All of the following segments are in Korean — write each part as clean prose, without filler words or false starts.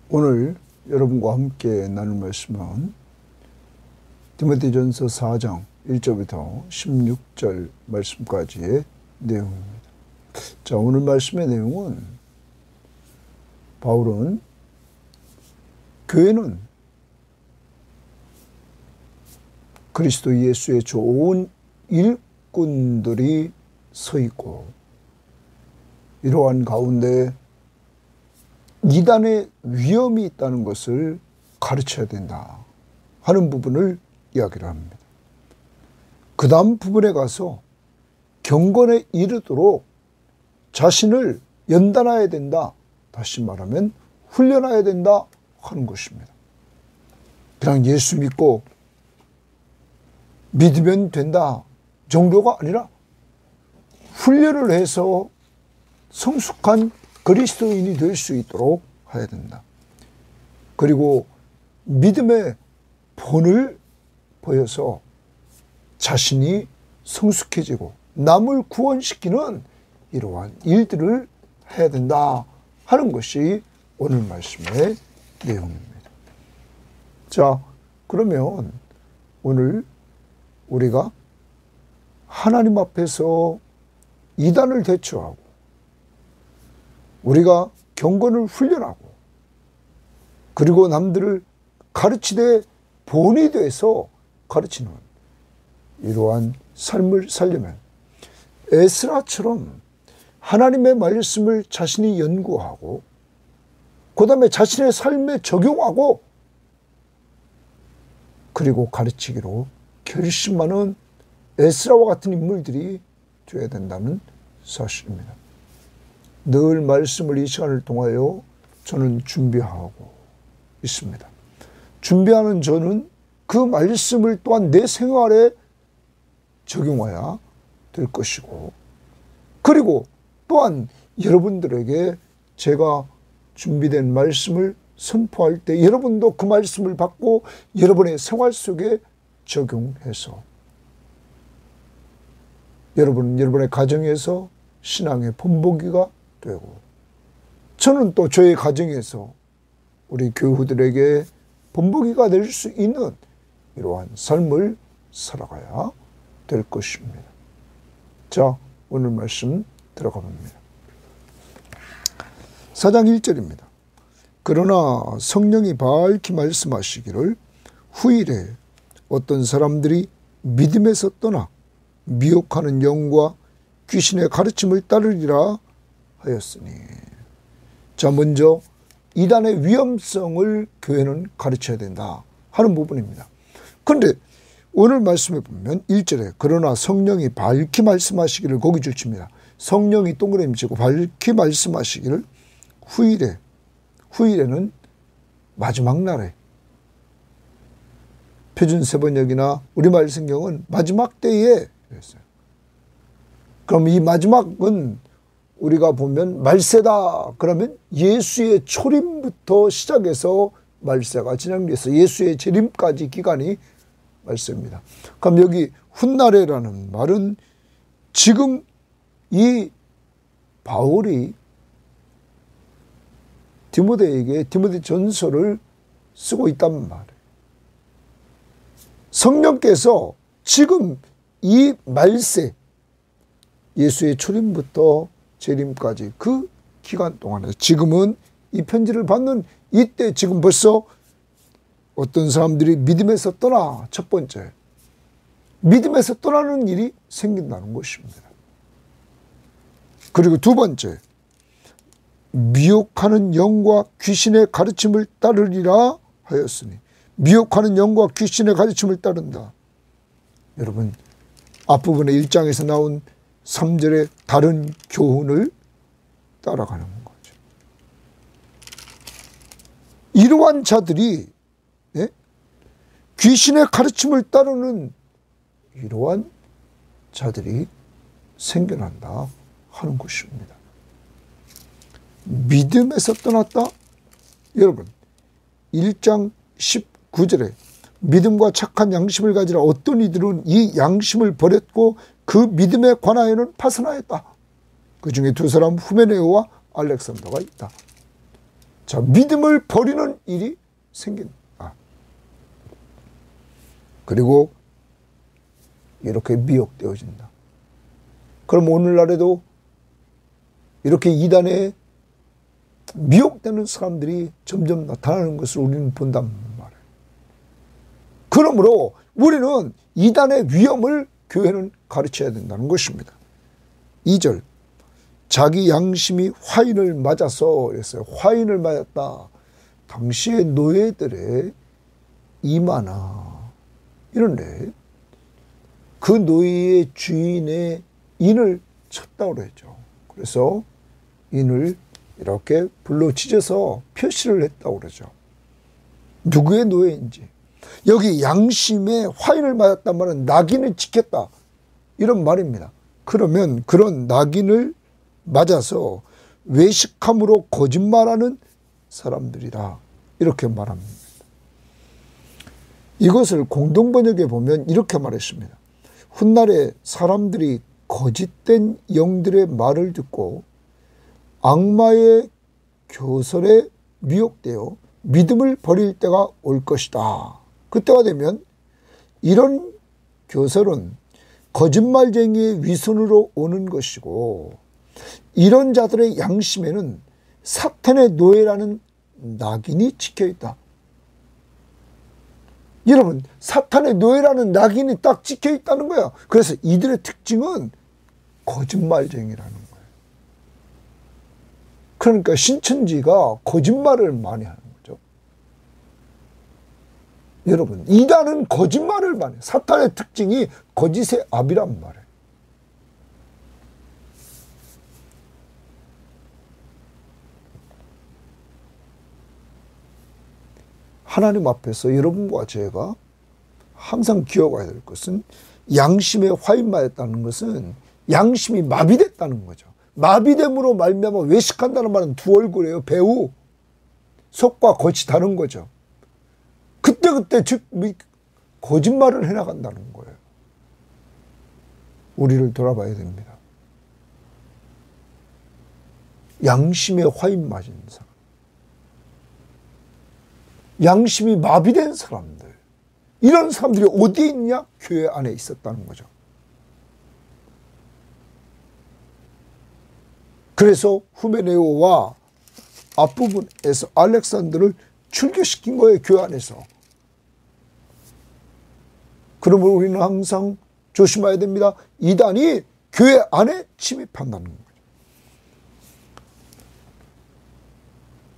오늘 여러분과 함께 나눌 말씀은 디모데전서 4장 1절부터 16절 말씀까지의 내용입니다. 자, 오늘 말씀의 내용은 바울은 교회는 그리스도 예수의 좋은 일꾼들이 서 있고 이러한 가운데 이단의 위험이 있다는 것을 가르쳐야 된다 하는 부분을 이야기를 합니다. 그 다음 부분에 가서 경건에 이르도록 자신을 연단해야 된다, 다시 말하면 훈련해야 된다 하는 것입니다. 그냥 예수 믿고 믿으면 된다 정도가 아니라 훈련을 해서 성숙한 그리스도인이 될 수 있도록 해야 된다. 그리고 믿음의 본을 보여서 자신이 성숙해지고 남을 구원시키는 이러한 일들을 해야 된다 하는 것이 오늘 말씀의 내용입니다. 자, 그러면 오늘 우리가 하나님 앞에서 이단을 대처하고 우리가 경건을 훈련하고 그리고 남들을 가르치되 본이 돼서 가르치는 이러한 삶을 살려면 에스라처럼 하나님의 말씀을 자신이 연구하고 그 다음에 자신의 삶에 적용하고 그리고 가르치기로 결심하는 에스라와 같은 인물들이 되어야 된다는 사실입니다. 늘 말씀을 이 시간을 통하여 저는 준비하고 있습니다. 준비하는 저는 그 말씀을 또한 내 생활에 적용해야 될 것이고 그리고 또한 여러분들에게 제가 준비된 말씀을 선포할 때 여러분도 그 말씀을 받고 여러분의 생활 속에 적용해서 여러분의 가정에서 신앙의 본보기가 되고 저는 또 저의 가정에서 우리 교우들에게 본보기가 될 수 있는 이러한 삶을 살아가야 될 것입니다. 자, 오늘 말씀 들어가 봅니다. 4장 1절입니다. 그러나 성령이 밝히 말씀하시기를 후일에 어떤 사람들이 믿음에서 떠나 미혹하는 영과 귀신의 가르침을 따르리라 하였으니. 자, 먼저 이단의 위험성을 교회는 가르쳐야 된다 하는 부분입니다. 그런데 오늘 말씀에 보면 1절에 그러나 성령이 밝히 말씀하시기를 거기 줄칩니다. 성령이 동그라미 치고 밝히 말씀하시기를 후일에는 마지막 날에 표준 세번역이나 우리말 성경은 마지막 때에 그랬어요. 그럼 이 마지막은 우리가 보면 말세다 그러면 예수의 초림부터 시작해서 말세가 진행돼서 예수의 재림까지 기간이 말세입니다. 그럼 여기 훗날에라는 말은 지금 이 바울이 디모데에게 디모데전서를 쓰고 있단 말이에요. 성령께서 지금 이 말세 예수의 초림부터 재림까지 그 기간 동안에 지금은 이 편지를 받는 이때 지금 벌써 어떤 사람들이 믿음에서 떠나 첫 번째 믿음에서 떠나는 일이 생긴다는 것입니다. 그리고 두 번째 미혹하는 영과 귀신의 가르침을 따르리라 하였으니 미혹하는 영과 귀신의 가르침을 따른다. 여러분 앞부분의 1장에서 나온 3절의 다른 교훈을 따라가는 거죠. 이러한 자들이 귀신의 가르침을 따르는 이러한 자들이 생겨난다 하는 것입니다. 믿음에서 떠났다? 여러분 1장 19절에 믿음과 착한 양심을 가지라 어떤 이들은 이 양심을 버렸고 그 믿음에 관하여는 파선하였다. 그 중에 두 사람 후메네오와 알렉산더가 있다. 자, 믿음을 버리는 일이 생긴다. 그리고 이렇게 미혹되어진다. 그럼 오늘날에도 이렇게 이단에 미혹되는 사람들이 점점 나타나는 것을 우리는 본단 말이에요. 그러므로 우리는 이단의 위험을 교회는 가르쳐야 된다는 것입니다. 2절, 자기 양심이 화인을 맞아서 그랬어요. 화인을 맞았다. 당시의 노예들의 이마나 이런데 그 노예의 주인의 인을 쳤다고 그랬죠. 그래서 인을 이렇게 불로 찢어서 표시를 했다고 그러죠. 누구의 노예인지. 여기 양심에 화인을 맞았단 말은 낙인을 찍혔다 이런 말입니다. 그러면 그런 낙인을 맞아서 외식함으로 거짓말하는 사람들이라 이렇게 말합니다. 이것을 공동번역에 보면 이렇게 말했습니다. 훗날에 사람들이 거짓된 영들의 말을 듣고 악마의 교설에 미혹되어 믿음을 버릴 때가 올 것이다. 그때가 되면 이런 교설은 거짓말쟁이의 위선으로 오는 것이고 이런 자들의 양심에는 사탄의 노예라는 낙인이 찍혀있다. 여러분, 사탄의 노예라는 낙인이 딱 찍혀있다는 거예요. 그래서 이들의 특징은 거짓말쟁이라는 거예요. 그러니까 신천지가 거짓말을 많이 하는 거죠. 여러분, 이단은 거짓말을 많이 해요. 사탄의 특징이 거짓의 압이란 말이에요. 하나님 앞에서 여러분과 제가 항상 기억해야 될 것은 양심에 화인 맞았다는 것은 양심이 마비됐다는 거죠. 마비됨으로 말미암아 외식한다는 말은 두 얼굴이에요. 배우. 속과 겉이 다른 거죠. 그때그때 즉 거짓말을 해나간다는 거예요. 우리를 돌아봐야 됩니다. 양심에 화인 맞은 사람. 양심이 마비된 사람들. 이런 사람들이 어디에 있냐? 교회 안에 있었다는 거죠. 그래서 후메네오와 앞부분에서 알렉산더를 출교시킨 거예요. 교회 안에서. 그러므로 우리는 항상 조심해야 됩니다. 이단이 교회 안에 침입한다는 거죠.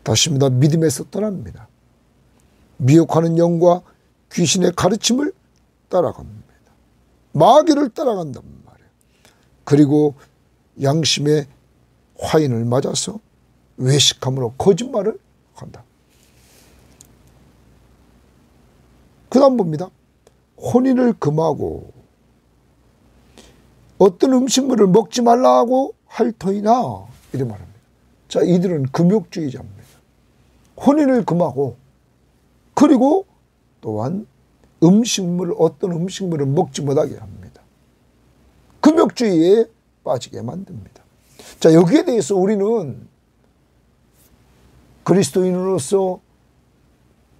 다시입니다. 믿음에서 떠납니다. 미혹하는 영과 귀신의 가르침을 따라갑니다. 마귀를 따라간단 말이에요. 그리고 양심의 화인을 맞아서 외식함으로 거짓말을 한다. 그 다음 봅니다. 혼인을 금하고 어떤 음식물을 먹지 말라고 할 터이나 이래 말합니다. 자, 이들은 금욕주의자입니다. 혼인을 금하고 그리고 또한 어떤 음식물을 먹지 못하게 합니다. 금욕주의에 빠지게 만듭니다. 자, 여기에 대해서 우리는 그리스도인으로서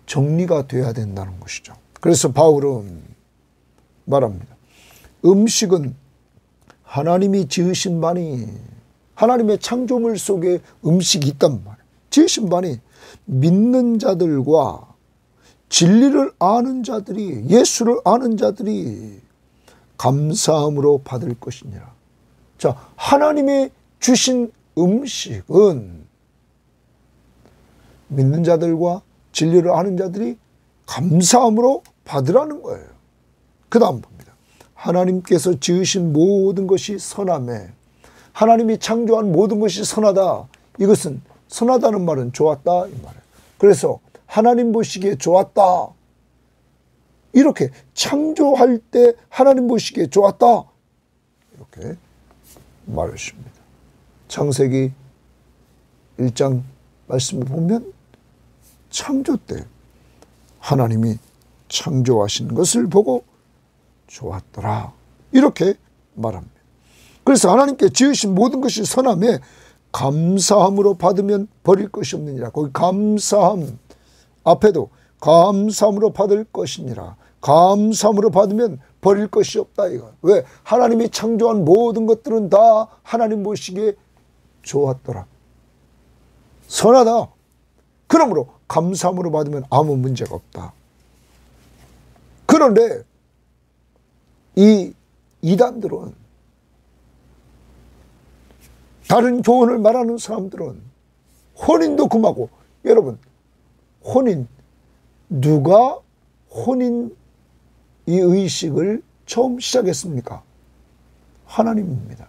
정리가 되어야 된다는 것이죠. 그래서 바울은 말합니다. 음식은 하나님이 지으신 바니, 하나님의 창조물 속에 음식이 있단 말이에요. 지으신 바니 믿는 자들과 진리를 아는 자들이, 예수를 아는 자들이 감사함으로 받을 것이니라. 자, 하나님의 주신 음식은 믿는 자들과 진리를 아는 자들이 감사함으로 받으라는 거예요. 그 다음 봅니다. 하나님께서 지으신 모든 것이 선하매, 하나님이 창조한 모든 것이 선하다. 이것은 선하다는 말은 좋았다 이 말이에요. 그래서 하나님 보시기에 좋았다. 이렇게 창조할 때 하나님 보시기에 좋았다. 이렇게 말하십니다. 창세기 1장 말씀을 보면 창조 때 하나님이 창조하신 것을 보고 좋았더라. 이렇게 말합니다. 그래서 하나님께 지으신 모든 것이 선하며 감사함으로 받으면 버릴 것이 없느니라. 거기 감사함 앞에도 감사함으로 받을 것이니라. 감사함으로 받으면 버릴 것이 없다 이거. 왜? 하나님이 창조한 모든 것들은 다 하나님 보시기에 좋았더라. 선하다. 그러므로 감사함으로 받으면 아무 문제가 없다. 그런데 이 이단들은, 다른 교훈을 말하는 사람들은 혼인도 금하고, 여러분 혼인, 누가 혼인 이 의식을 처음 시작했습니까? 하나님입니다.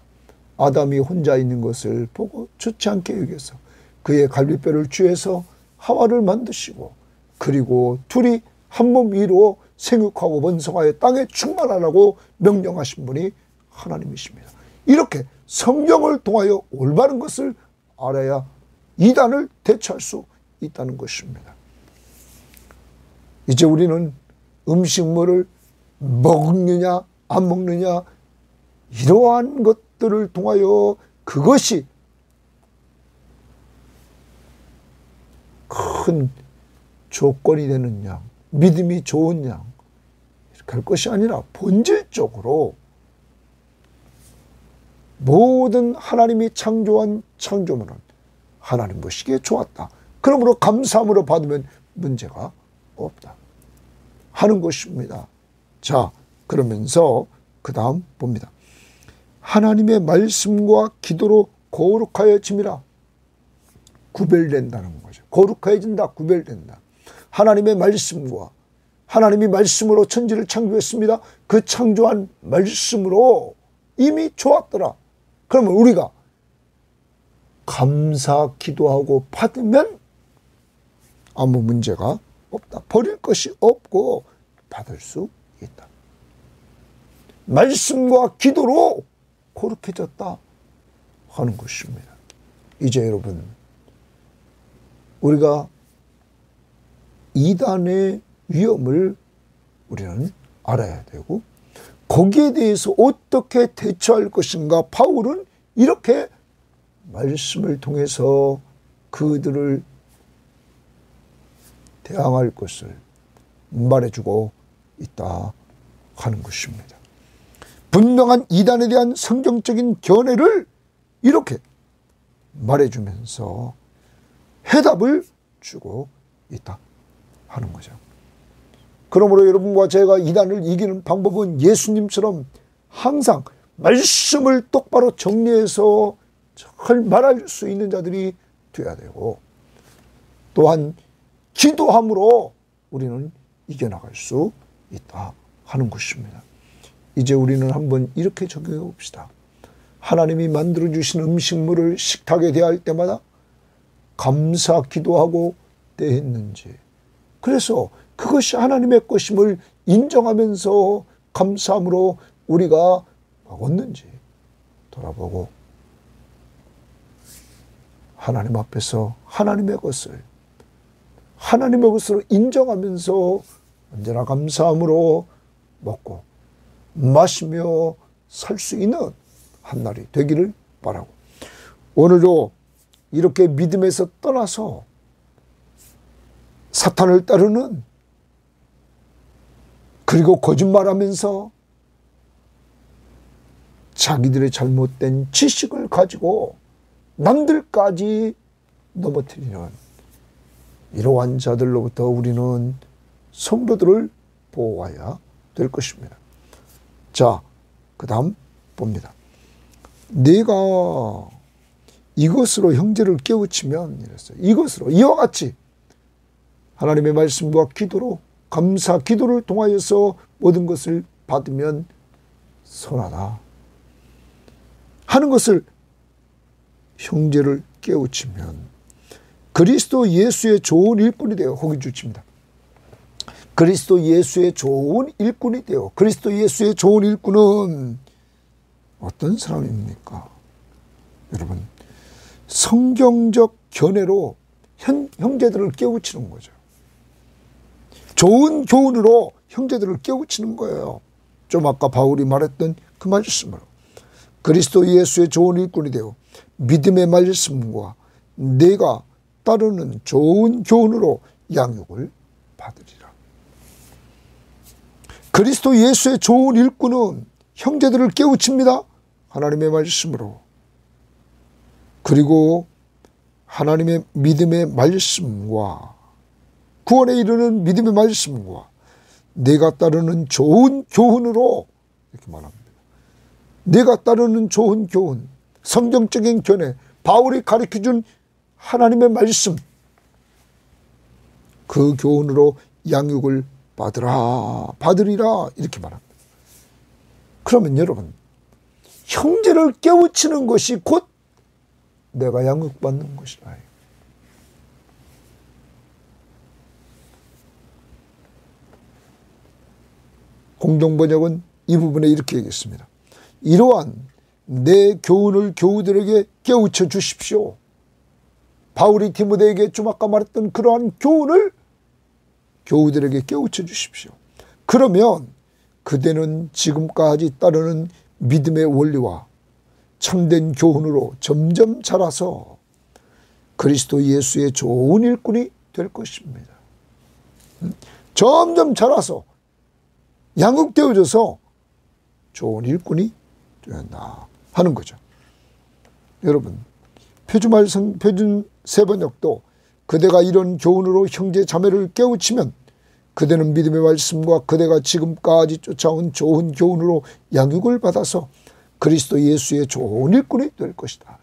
아담이 혼자 있는 것을 보고 좋지 않게 여겨서 그의 갈비뼈를 쥐어서 하와를 만드시고, 그리고 둘이 한 몸 이루어 생육하고 번성하여 땅에 충만하라고 명령하신 분이 하나님이십니다. 이렇게 성경을 통하여 올바른 것을 알아야 이단을 대처할 수 있다는 것입니다. 이제 우리는 음식물을 먹느냐 안 먹느냐, 이러한 것들을 통하여 그것이 큰 조건이 되는 양, 믿음이 좋은 양, 이렇게 할 것이 아니라 본질적으로 모든 하나님이 창조한 창조물은 하나님 보시기에 좋았다. 그러므로 감사함으로 받으면 문제가 없다 하는 것입니다. 자, 그러면서 그 다음 봅니다. 하나님의 말씀과 기도로 거룩하여짐이라. 구별된다는 거죠. 거룩해진다, 구별된다. 하나님의 말씀과, 하나님이 말씀으로 천지를 창조했습니다. 그 창조한 말씀으로 이미 좋았더라. 그러면 우리가 감사 기도하고 받으면 아무 문제가 없다. 버릴 것이 없고 받을 수 있다. 말씀과 기도로 거룩해졌다 하는 것입니다. 이제 여러분, 우리가 이단의 위험을 우리는 알아야 되고, 거기에 대해서 어떻게 대처할 것인가, 바울은 이렇게 말씀을 통해서 그들을 대항할 것을 말해주고 있다 하는 것입니다. 분명한 이단에 대한 성경적인 견해를 이렇게 말해주면서 해답을 주고 있다 하는 거죠. 그러므로 여러분과 제가 이단을 이기는 방법은 예수님처럼 항상 말씀을 똑바로 정리해서 잘 말할 수 있는 자들이 되어야 되고, 또한 기도함으로 우리는 이겨나갈 수 있다 하는 것입니다. 이제 우리는 한번 이렇게 적용해 봅시다. 하나님이 만들어주신 음식물을 식탁에 대할 때마다 감사 기도하고 대했는지, 그래서 그것이 하나님의 것임을 인정하면서 감사함으로 우리가 먹었는지 돌아보고, 하나님 앞에서 하나님의 것을 하나님의 것으로 인정하면서 언제나 감사함으로 먹고 마시며 살 수 있는 한 날이 되기를 바라고, 오늘도 이렇게 믿음에서 떠나서 사탄을 따르는, 그리고 거짓말하면서 자기들의 잘못된 지식을 가지고 남들까지 넘어뜨리는 이러한 자들로부터 우리는 성도들을 보호해야 될 것입니다. 자, 그 다음 봅니다. 내가 이것으로 형제를 깨우치면, 이랬어요. 이것으로, 이와 같이 하나님의 말씀과 기도로, 감사 기도를 통하여서 모든 것을 받으면 선하다 하는 것을, 형제를 깨우치면 그리스도 예수의 좋은 일꾼이 되어, 거기 주칩니다. 그리스도 예수의 좋은 일꾼이 되어. 그리스도 예수의 좋은 일꾼은 어떤 사람입니까? 여러분, 성경적 견해로 형제들을 깨우치는 거죠. 좋은 교훈으로 형제들을 깨우치는 거예요. 좀 아까 바울이 말했던 그 말씀으로 그리스도 예수의 좋은 일꾼이 되어 믿음의 말씀과 내가 따르는 좋은 교훈으로 양육을 받으리라. 그리스도 예수의 좋은 일꾼은 형제들을 깨우칩니다. 하나님의 말씀으로. 그리고 하나님의 믿음의 말씀과 구원에 이르는 믿음의 말씀과 내가 따르는 좋은 교훈으로 이렇게 말합니다. 내가 따르는 좋은 교훈, 성경적인 견해, 바울이 가르쳐준 하나님의 말씀, 그 교훈으로 양육을 받으리라 이렇게 말합니다. 그러면 여러분, 형제를 깨우치는 것이 곧 내가 양육받는 것이라. 공동번역은 이 부분에 이렇게 얘기했습니다. 이러한 내 교훈을 교우들에게 깨우쳐 주십시오. 바울이 디모데에게 좀 아까 말했던 그러한 교훈을 교우들에게 깨우쳐 주십시오. 그러면 그대는 지금까지 따르는 믿음의 원리와 참된 교훈으로 점점 자라서 그리스도 예수의 좋은 일꾼이 될 것입니다. 점점 자라서 양육되어져서 좋은 일꾼이 된다 하는 거죠. 여러분, 표준 세번역도 그대가 이런 교훈으로 형제 자매를 깨우치면 그대는 믿음의 말씀과 그대가 지금까지 쫓아온 좋은 교훈으로 양육을 받아서 그리스도 예수의 좋은 일꾼이 될 것이다.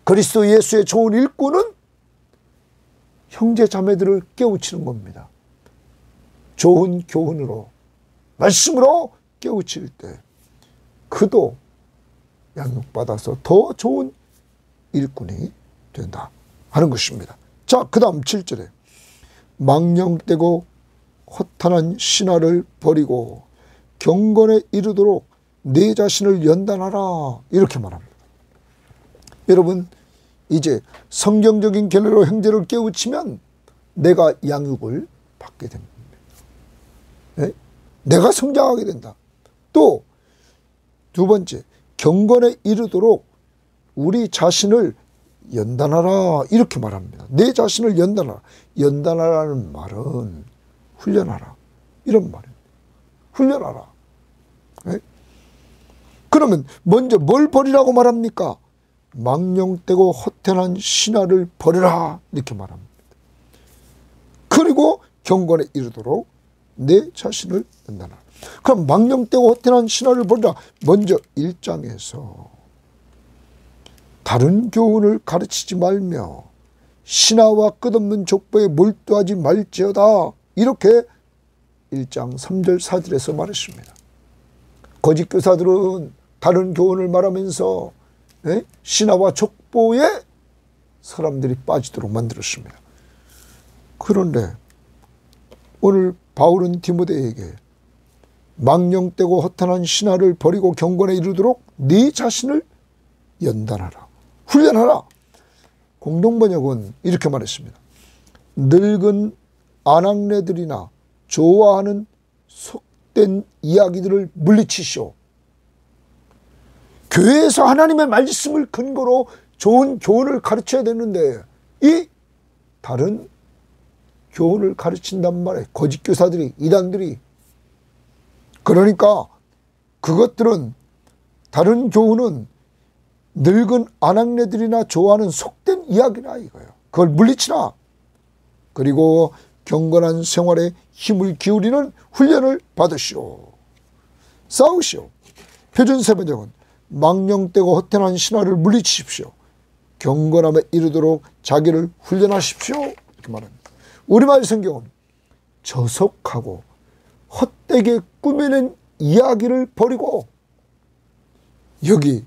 그리스도 예수의 좋은 일꾼은 형제 자매들을 깨우치는 겁니다. 좋은 교훈으로, 말씀으로 깨우칠 때 그도 양육받아서 더 좋은 일꾼이 된다 하는 것입니다. 자, 그 다음 7절에 망령되고 허탄한 신화를 버리고 경건에 이르도록 내 자신을 연단하라 이렇게 말합니다. 여러분, 이제 성경적인 견해로 형제를 깨우치면 내가 양육을 받게 됩니다. 네? 내가 성장하게 된다. 또 두 번째, 경건에 이르도록 우리 자신을 연단하라 이렇게 말합니다. 내 자신을 연단하라. 연단하라는 말은 훈련하라 이런 말입니다. 훈련하라. 네? 그러면 먼저 뭘 버리라고 말합니까? 망령되고 허탄한 신화를 버려라 이렇게 말합니다. 그리고 경건에 이르도록 내 자신을 연단하라. 그럼 망령되고 허탄한 신화를 버리라. 먼저 1장에서 다른 교훈을 가르치지 말며 신화와 끝없는 족보에 몰두하지 말지어다 이렇게 1장 3절 4절에서 말했습니다. 거짓 교사들은 다른 교훈을 말하면서 신화와 족보에 사람들이 빠지도록 만들었습니다. 그런데 오늘 바울은 디모데에게 망령되고 허탄한 신화를 버리고 경건에 이르도록 네 자신을 연단하라. 훈련하라. 공동번역은 이렇게 말했습니다. 늙은 아낙네들이나 좋아하는 속된 이야기들을 물리치시오. 교회에서 하나님의 말씀을 근거로 좋은 교훈을 가르쳐야 되는데 이 다른 교훈을 가르친단 말이에요. 거짓 교사들이, 이단들이. 그러니까 그것들은, 다른 교훈은 늙은 아낙네들이나 좋아하는 속된 이야기라 이거예요. 그걸 물리치라. 그리고 경건한 생활에 힘을 기울이는 훈련을 받으시오. 싸우시오. 표준세번역은 망령되고 허탄한 신화를 물리치십시오. 경건함에 이르도록 자기를 훈련하십시오. 이렇게 말합니다. 우리말 성경은 저속하고 헛되게 꾸며낸 이야기를 버리고, 여기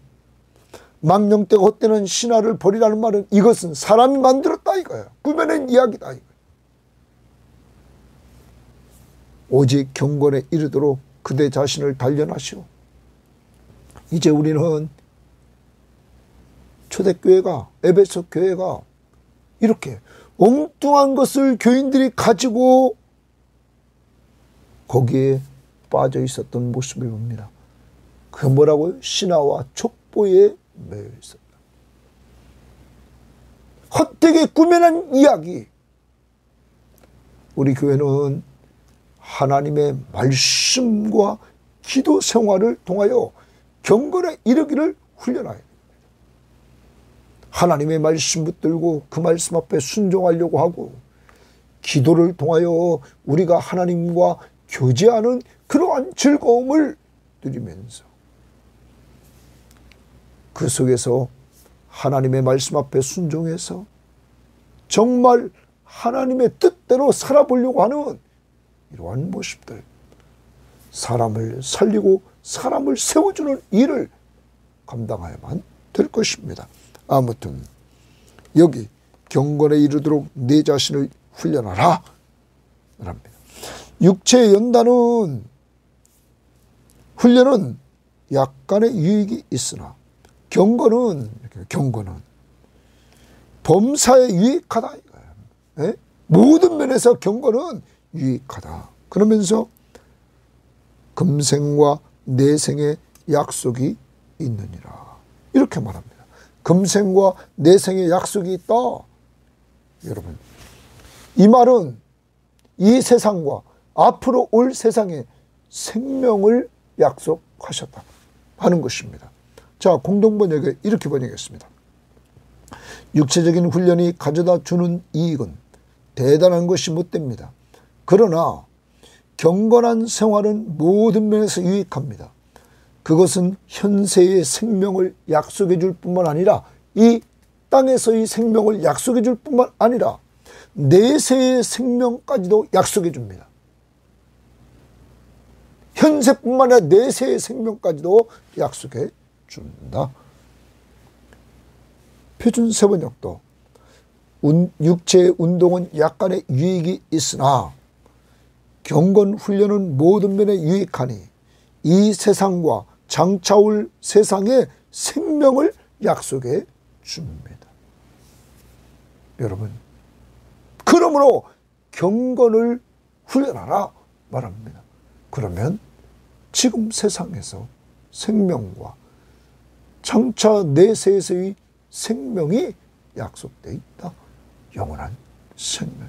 망령되고 헛되는 신화를 버리라는 말은 이것은 사람이 만들었다 이거예요. 꾸며낸 이야기다 이거예요. 오직 경건에 이르도록 그대 자신을 단련하시오. 이제 우리는 초대교회가, 에베소 교회가 이렇게 엉뚱한 것을 교인들이 가지고 거기에 빠져 있었던 모습을 봅니다. 그게 뭐라고요? 신화와 족보에 매여 있었다. 헛되게 꾸며낸 이야기. 우리 교회는 하나님의 말씀과 기도 생활을 통하여 경건에 이르기를 훈련하여 하나님의 말씀 붙들고 그 말씀 앞에 순종하려고 하고, 기도를 통하여 우리가 하나님과 교제하는 그러한 즐거움을 누리면서 그 속에서 하나님의 말씀 앞에 순종해서 정말 하나님의 뜻대로 살아보려고 하는 이러한 모습들, 사람을 살리고 사람을 세워주는 일을 감당해야만 될 것입니다. 아무튼 여기 경건에 이르도록 내 자신을 훈련하라 합니다. 육체의 연단은, 훈련은 약간의 유익이 있으나 경건은 범사에 유익하다. 예? 모든 면에서 경건은 유익하다. 그러면서 금생과 내생의 약속이 있느니라. 이렇게 말합니다. 금생과 내생의 약속이 있다. 여러분, 이 말은 이 세상과 앞으로 올 세상의 생명을 약속하셨다 하는 것입니다. 자, 공동번역에 이렇게 번역했습니다. 육체적인 훈련이 가져다 주는 이익은 대단한 것이 못됩니다. 그러나 경건한 생활은 모든 면에서 유익합니다. 그것은 현세의 생명을 약속해 줄 뿐만 아니라, 이 땅에서의 생명을 약속해 줄 뿐만 아니라 내세의 생명까지도 약속해 줍니다. 현세뿐만 아니라 내세의 생명까지도 약속해 준다. 표준 세번역도 육체의 운동은 약간의 유익이 있으나 경건 훈련은 모든 면에 유익하니 이 세상과 장차올 세상의 생명을 약속해 줍니다. 여러분, 그러므로 경건을 훈련하라 말합니다. 그러면 지금 세상에서 생명과 장차 내세에서의 생명이 약속되어 있다. 영원한 생명.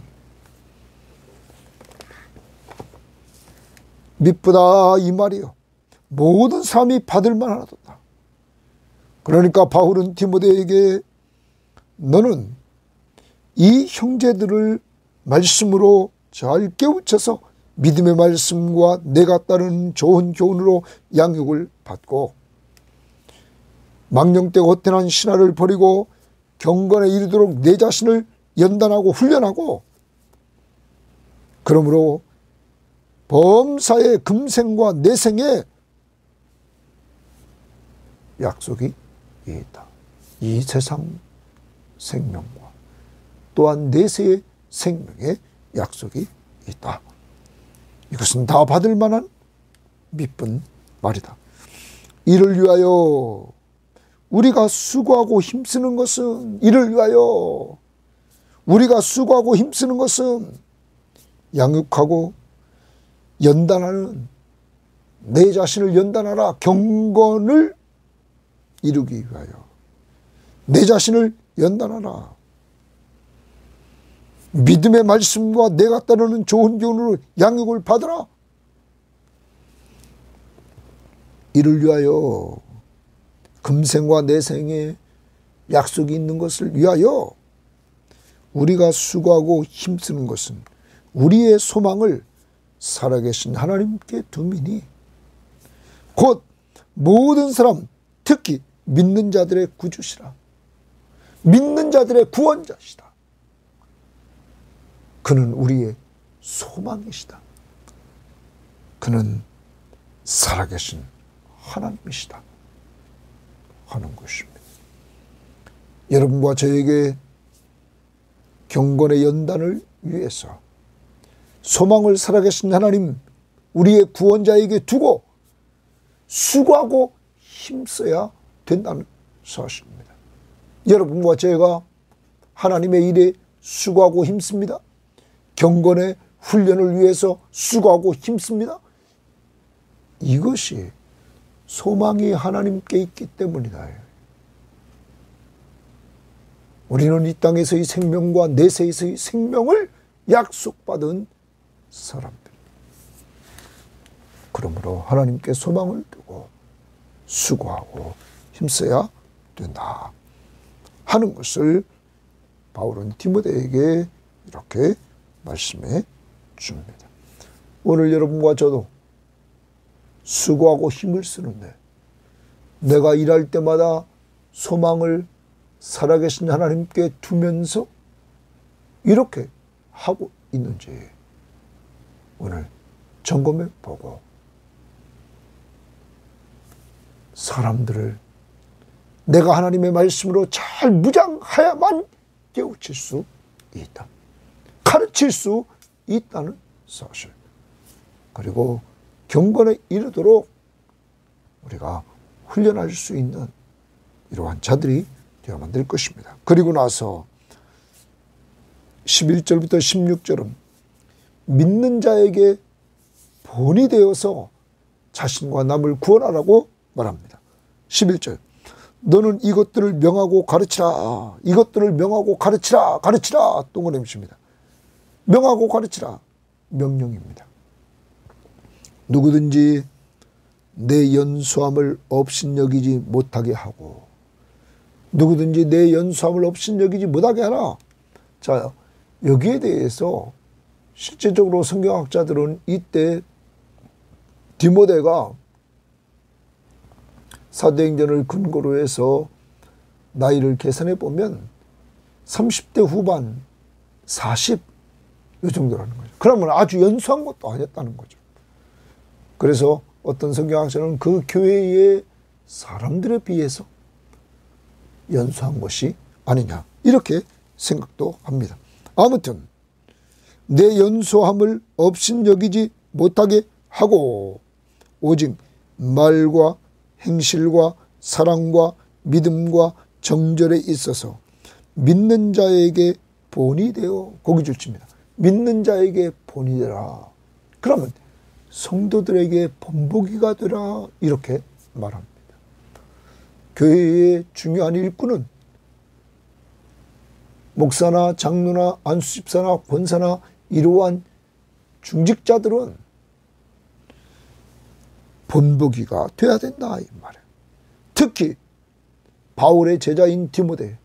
미쁘다 이 말이요. 모든 사람이 받을 만하도다. 그러니까 바울은 디모데에게 너는 이 형제들을 말씀으로 잘 깨우쳐서 믿음의 말씀과 내가 따르는 좋은 교훈으로 양육을 받고 망령되고 헛되는 신화를 버리고 경건에 이르도록 내 자신을 연단하고 훈련하고, 그러므로 범사의 금생과 내생의 약속이 있다. 이 세상 생명과 또한 내세의 생명의 약속이 있다. 이것은 다 받을 만한 미쁜 말이다. 이를 위하여 우리가 수고하고 힘쓰는 것은, 이를 위하여 우리가 수고하고 힘쓰는 것은 양육하고 연단하는, 내 자신을 연단하라, 경건을 이루기 위하여 내 자신을 연단하라. 믿음의 말씀과 내가 따르는 좋은 교훈으로 양육을 받으라. 이를 위하여, 금생과 내생에 약속이 있는 것을 위하여 우리가 수고하고 힘쓰는 것은 우리의 소망을 살아계신 하나님께 두미니 곧 모든 사람, 특히 믿는 자들의 구주시라. 믿는 자들의 구원자시다. 그는 우리의 소망이시다. 그는 살아계신 하나님이시다 하는 것입니다. 여러분과 저에게 경건의 연단을 위해서 소망을 살아계신 하나님, 우리의 구원자에게 두고 수고하고 힘써야 된다는 사실입니다. 여러분과 제가 하나님의 일에 수고하고 힘씁니다. 경건의 훈련을 위해서 수고하고 힘씁니다. 이것이 소망이 하나님께 있기 때문이다. 우리는 이 땅에서의 생명과 내세에서의 생명을 약속받은 사람들. 그러므로 하나님께 소망을 두고 수고하고 힘써야 된다 하는 것을 바울은 디모데에게 이렇게 말씀해 줍니다. 오늘 여러분과 저도 수고하고 힘을 쓰는데 내가 일할 때마다 소망을 살아계신 하나님께 두면서 이렇게 하고 있는지 오늘 점검해 보고 사람들을 내가 하나님의 말씀으로 잘 무장하야만 깨우칠 수 있다. 가르칠 수 있다는 사실. 그리고 경건에 이르도록 우리가 훈련할 수 있는 이러한 자들이 되어야만 될 것입니다. 그리고 나서 11절부터 16절은 믿는 자에게 본이 되어서 자신과 남을 구원하라고 말합니다. 11절 너는 이것들을 명하고 가르치라. 이것들을 명하고 가르치라. 가르치라. 동그라미입니다. 명하고 가르치라. 명령입니다. 누구든지 내 연수함을 업신여기지 못하게 하고 누구든지 내 연수함을 업신여기지 못하게 하라. 자, 여기에 대해서 실제적으로 성경학자들은 이때 디모데가 사도행전을 근거로 해서 나이를 계산해 보면 30대 후반 40 이 정도라는 거죠. 그러면 아주 연수한 것도 아니었다는 거죠. 그래서 어떤 성경학자는 그 교회의 사람들에 비해서 연수한 것이 아니냐 이렇게 생각도 합니다. 아무튼 내 연수함을 업신여기지 못하게 하고 오직 말과 행실과 사랑과 믿음과 정절에 있어서 믿는 자에게 본이 되어 고기 줄칩니다. 믿는 자에게 본이 되라. 그러면 성도들에게 본보기가 되라 이렇게 말합니다. 교회의 중요한 일꾼은 목사나 장로나 안수집사나 권사나 이러한 중직자들은 본보기가 돼야 된다 이 말이에요. 특히 바울의 제자인 디모데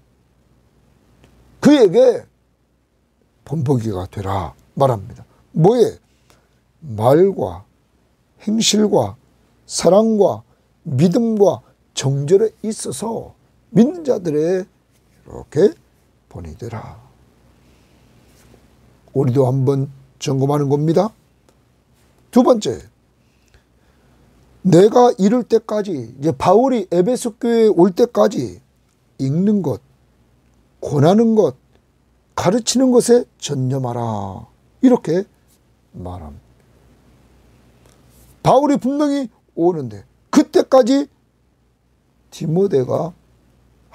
그에게 본보기가 되라 말합니다. 뭐에? 말과 행실과 사랑과 믿음과 정절에 있어서 믿는 자들의 이렇게 본이 되라. 우리도 한번 점검하는 겁니다. 두 번째, 내가 이럴 때까지 이제 바울이 에베소 교회에 올 때까지 읽는 것, 권하는 것, 가르치는 것에 전념하라 이렇게 말합니다. 바울이 분명히 오는데 그때까지 디모데가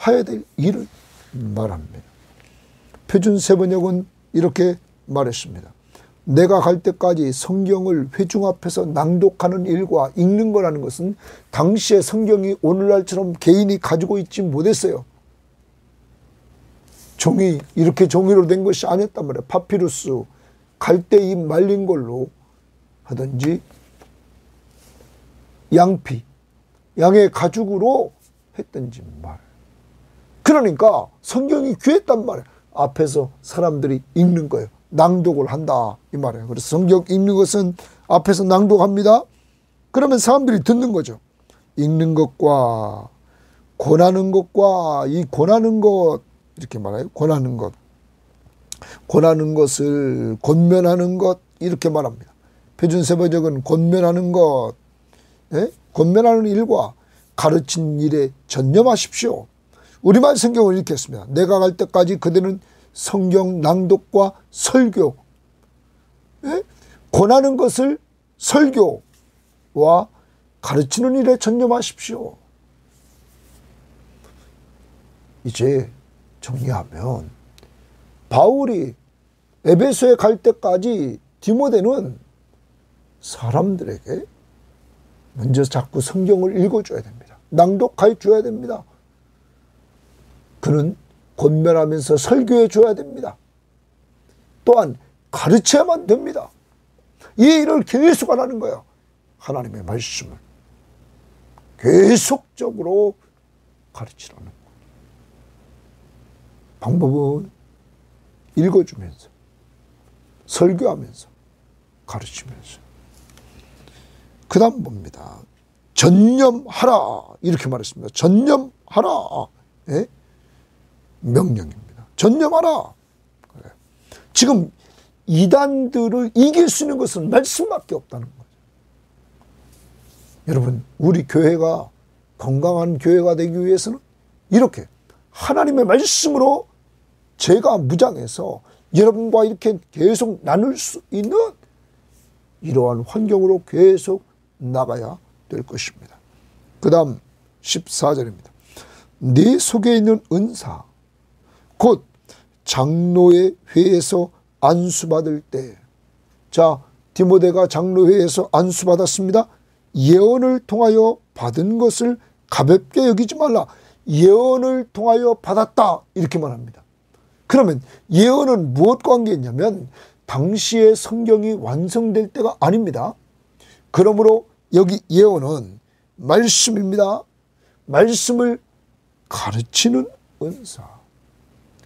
해야 될 일을 말합니다. 표준 세번역은 이렇게 말했습니다. 내가 갈 때까지 성경을 회중 앞에서 낭독하는 일과 읽는 거라는 것은 당시의 성경이 오늘날처럼 개인이 가지고 있지 못했어요. 종이 이렇게 종이로 된 것이 아니었단 말이에요. 파피루스, 갈대잎 말린 걸로 하든지 양피, 양의 가죽으로 했든지 말. 그러니까 성경이 귀했단 말이에요. 앞에서 사람들이 읽는 거예요. 낭독을 한다 이 말이에요. 그래서 성경 읽는 것은 앞에서 낭독합니다. 그러면 사람들이 듣는 거죠. 읽는 것과 권하는 것과 이 권하는 것 이렇게 말해요. 권하는 것, 권하는 것을 권면하는 것 이렇게 말합니다. 표준세번역은 권면하는 것, 예? 권면하는 일과 가르친 일에 전념하십시오. 우리말 성경을 이렇게 했습니다. 내가 갈 때까지 그대는 성경 낭독과 설교, 예? 권하는 것을 설교와 가르치는 일에 전념하십시오. 이제 정리하면 바울이 에베소에 갈 때까지 디모데는 사람들에게 먼저 자꾸 성경을 읽어줘야 됩니다. 낭독해 줘야 됩니다. 그는 권면하면서 설교해 줘야 됩니다. 또한 가르쳐야만 됩니다. 이 일을 계속 하라는 거예요. 하나님의 말씀을 계속적으로 가르치라는 거예요. 방법은 읽어주면서, 설교하면서, 가르치면서. 그 다음 봅니다. 전념하라 이렇게 말했습니다. 전념하라. 예? 명령입니다. 전념하라. 그래. 지금 이단들을 이길 수 있는 것은 말씀밖에 없다는 거죠. 여러분, 우리 교회가 건강한 교회가 되기 위해서는 이렇게 하나님의 말씀으로 제가 무장해서 여러분과 이렇게 계속 나눌 수 있는 이러한 환경으로 계속 나가야 될 것입니다. 그 다음 14절입니다. 네 속에 있는 은사 곧 장로의 회에서 안수받을 때, 자, 디모데가 장로회에서 안수받았습니다. 예언을 통하여 받은 것을 가볍게 여기지 말라. 예언을 통하여 받았다 이렇게 말합니다. 그러면 예언은 무엇 관계냐면 당시에 성경이 완성될 때가 아닙니다. 그러므로 여기 예언은 말씀입니다. 말씀을 가르치는 은사.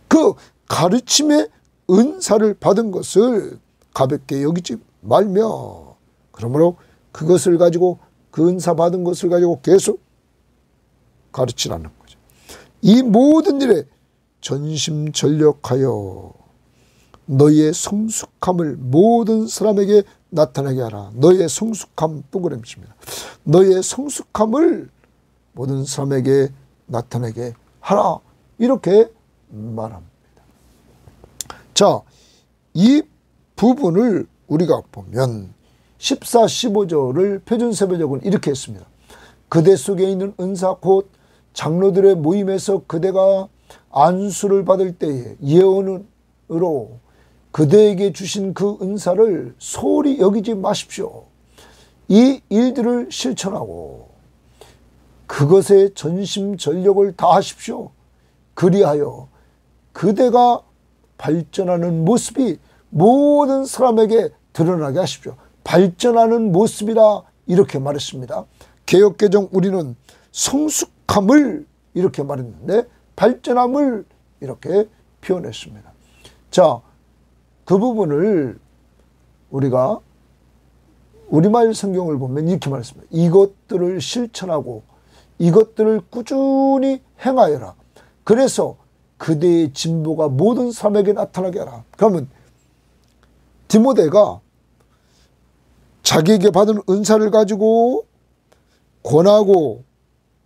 그 가르침의 은사를 받은 것을 가볍게 여기지 말며, 그러므로 그것을 가지고, 그 은사 받은 것을 가지고 계속 가르치라는 거죠. 이 모든 일에 전심전력하여 너희의 성숙함을 모든 사람에게 나타나게 하라. 너희의 성숙함, 동그라미입니다. 너희의 성숙함을 모든 사람에게 나타나게 하라. 이렇게 말합니다. 자, 이 부분을 우리가 보면 14, 15절을 표준세배적으로 이렇게 했습니다. 그대 속에 있는 은사 곧 장로들의 모임에서 그대가 안수를 받을 때에 예언으로 그대에게 주신 그 은사를 소홀히 여기지 마십시오. 이 일들을 실천하고 그것에 전심전력을 다하십시오. 그리하여 그대가 발전하는 모습이 모든 사람에게 드러나게 하십시오. 발전하는 모습이라 이렇게 말했습니다. 개역개정 우리는 성숙함을 이렇게 말했는데 발전함을 이렇게 표현했습니다. 자, 그 부분을 우리가 우리말 성경을 보면 이렇게 말했습니다. 이것들을 실천하고 이것들을 꾸준히 행하여라. 그래서 그대의 진보가 모든 사람에게 나타나게 하라. 그러면 디모데가 자기에게 받은 은사를 가지고 권하고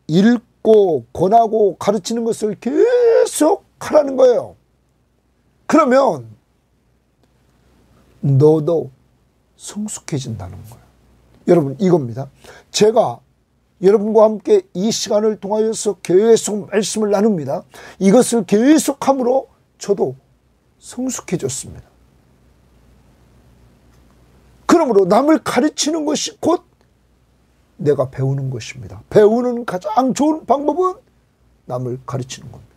읽고 권하고 가르치는 것을 계속 하라는 거예요. 그러면 너도 성숙해진다는 거예요. 여러분, 이겁니다. 제가 여러분과 함께 이 시간을 통하여서 계속 말씀을 나눕니다. 이것을 계속함으로 저도 성숙해졌습니다. 그러므로 남을 가르치는 것이 곧 내가 배우는 것입니다. 배우는 가장 좋은 방법은 남을 가르치는 겁니다.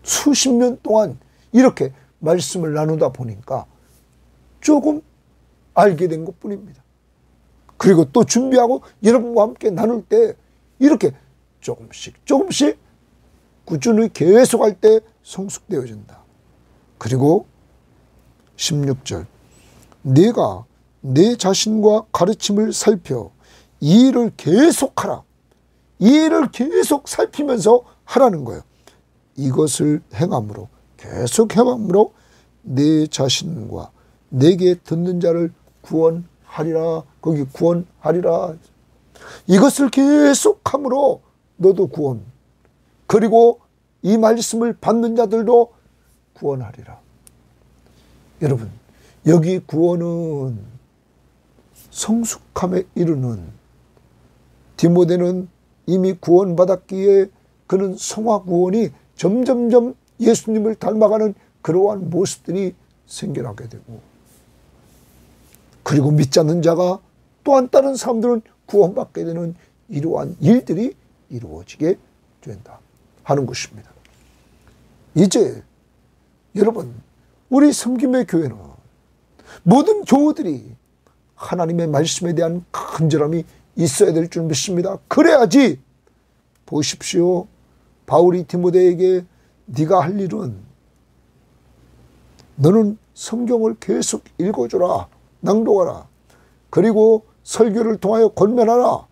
수십 년 동안 이렇게 말씀을 나누다 보니까 조금 알게 된 것뿐입니다. 그리고 또 준비하고 여러분과 함께 나눌 때 이렇게 조금씩 꾸준히 계속할 때 성숙되어진다. 그리고 16절 네가 내 자신과 가르침을 살펴 이 일을 계속하라. 이 일을 계속 살피면서 하라는 거예요. 이것을 행함으로, 계속 행함으로 내 자신과 내게 듣는 자를 구원하리라. 거기 구원하리라. 이것을 계속함으로 너도 구원, 그리고 이 말씀을 받는 자들도 구원하리라. 여러분, 여기 구원은 성숙함에 이르는, 디모데는 이미 구원받았기에 그는 성화 구원이 점점점 예수님을 닮아가는 그러한 모습들이 생겨나게 되고, 그리고 믿지 않는 자가 또한 다른 사람들은 구원받게 되는 이러한 일들이 이루어지게 된다 하는 것입니다. 이제 여러분, 우리 섬김의 교회는 모든 교우들이 하나님의 말씀에 대한 간절함이 있어야 될 줄 믿습니다. 그래야지 보십시오. 바울이 디모데에게 네가 할 일은 너는 성경을 계속 읽어줘라. 낭독하라. 그리고 설교를 통하여 권면하라.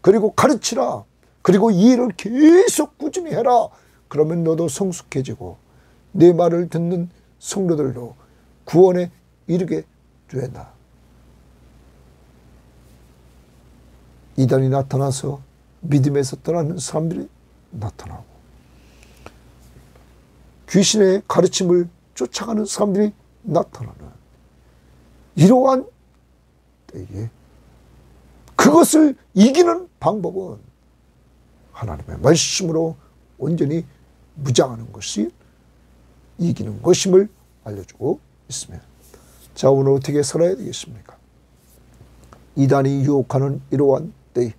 그리고 가르치라. 그리고 이 일을 계속 꾸준히 해라. 그러면 너도 성숙해지고 내 말을 듣는 성도들도 구원에 이르게 된다. 이단이 나타나서 믿음에서 떠나는 사람들이 나타나고 귀신의 가르침을 쫓아가는 사람들이 나타나는 이러한 때에 그것을 이기는 방법은 하나님의 말씀으로 온전히 무장하는 것이 이기는 것임을 알려주고 있습니다. 자, 오늘 어떻게 살아야 되겠습니까? 이단이 유혹하는 이러한 때에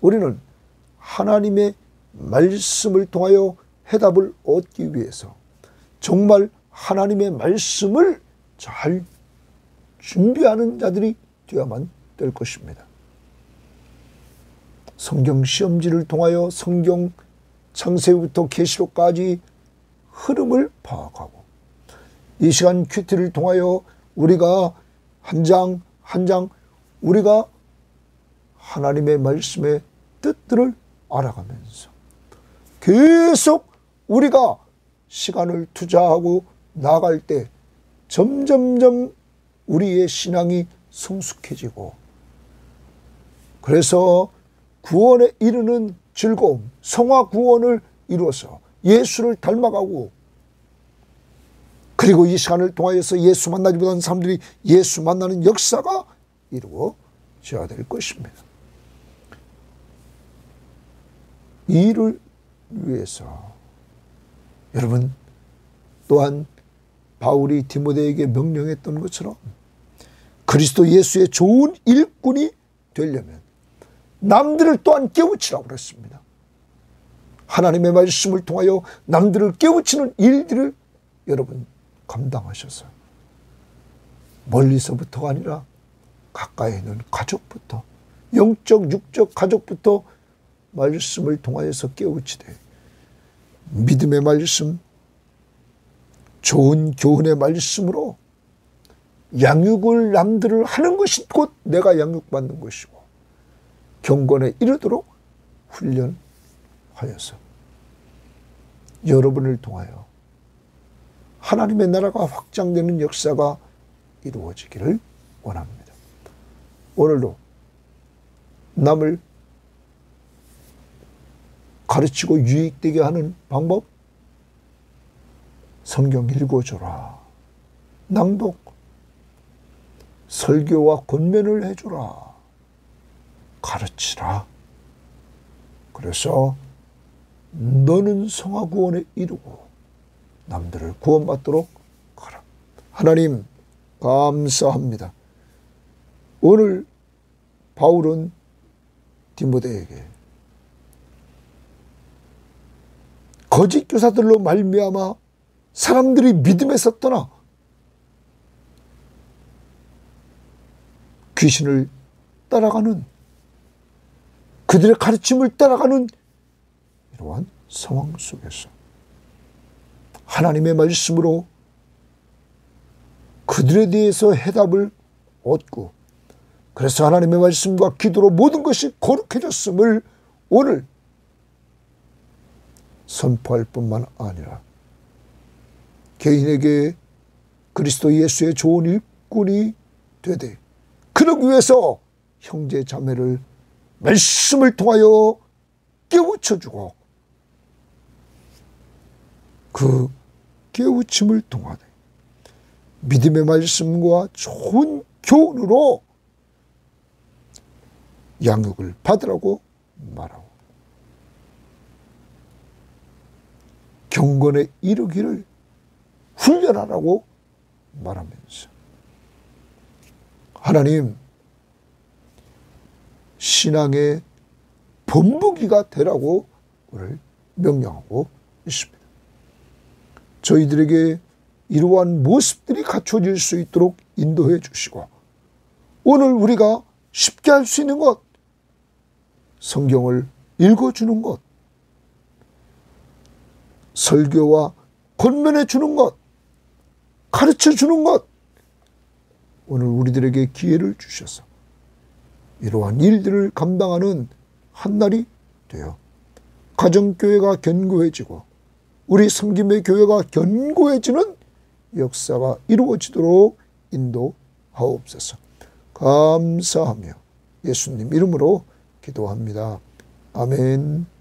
우리는 하나님의 말씀을 통하여 해답을 얻기 위해서 정말 하나님의 말씀을 잘 준비하는 자들이 되어야만 될 것입니다. 성경 시험지를 통하여 성경 창세기부터 계시록까지 흐름을 파악하고 이 시간 큐티를 통하여 우리가 한 장 한 장 우리가 하나님의 말씀의 뜻들을 알아가면서 계속 우리가 시간을 투자하고 나갈 때 점점점 우리의 신앙이 성숙해지고 그래서 구원에 이르는 즐거움, 성화 구원을 이루어서 예수를 닮아가고 그리고 이 시간을 통하여서 예수 만나지 못한 사람들이 예수 만나는 역사가 이루어져야 될 것입니다. 이 일을 위해서 여러분 또한 바울이 디모데에게 명령했던 것처럼 그리스도 예수의 좋은 일꾼이 되려면 남들을 또한 깨우치라고 그랬습니다. 하나님의 말씀을 통하여 남들을 깨우치는 일들을 여러분 감당하셔서 멀리서부터가 아니라 가까이 있는 가족부터 영적 육적 가족부터 말씀을 통하여서 깨우치되 믿음의 말씀 좋은 교훈의 말씀으로 양육을 남들을 하는 것이 곧 내가 양육받는 것이고 경건에 이르도록 훈련하여서 여러분을 통하여 하나님의 나라가 확장되는 역사가 이루어지기를 원합니다. 오늘도 남을 가르치고 유익되게 하는 방법 성경 읽어줘라. 낭독 설교와 권면을 해주라. 가르치라. 그래서 너는 성화 구원에 이르고 남들을 구원받도록 하라. 하나님 감사합니다. 오늘 바울은 디모데에게 거짓 교사들로 말미암아 사람들이 믿음에서 떠나 귀신을 따라가는 그들의 가르침을 따라가는 이러한 상황 속에서 하나님의 말씀으로 그들에 대해서 해답을 얻고 그래서 하나님의 말씀과 기도로 모든 것이 거룩해졌음을 오늘 선포할 뿐만 아니라 개인에게 그리스도 예수의 좋은 일꾼이 되되 그러기 위해서 형제 자매를 말씀을 통하여 깨우쳐주고 그 깨우침을 통하되 믿음의 말씀과 좋은 교훈으로 양육을 받으라고 말하고 경건에 이르기를 훈련하라고 말하면서 하나님 신앙의 본보기가 되라고 오늘 명령하고 있습니다. 저희들에게 이러한 모습들이 갖춰질 수 있도록 인도해 주시고, 오늘 우리가 쉽게 할 수 있는 것, 성경을 읽어주는 것, 설교와 권면해 주는 것, 가르쳐 주는 것, 오늘 우리들에게 기회를 주셔서 이러한 일들을 감당하는 한 날이 되어 가정교회가 견고해지고 우리 섬김의 교회가 견고해지는 역사가 이루어지도록 인도하옵소서. 감사하며 예수님 이름으로 기도합니다. 아멘.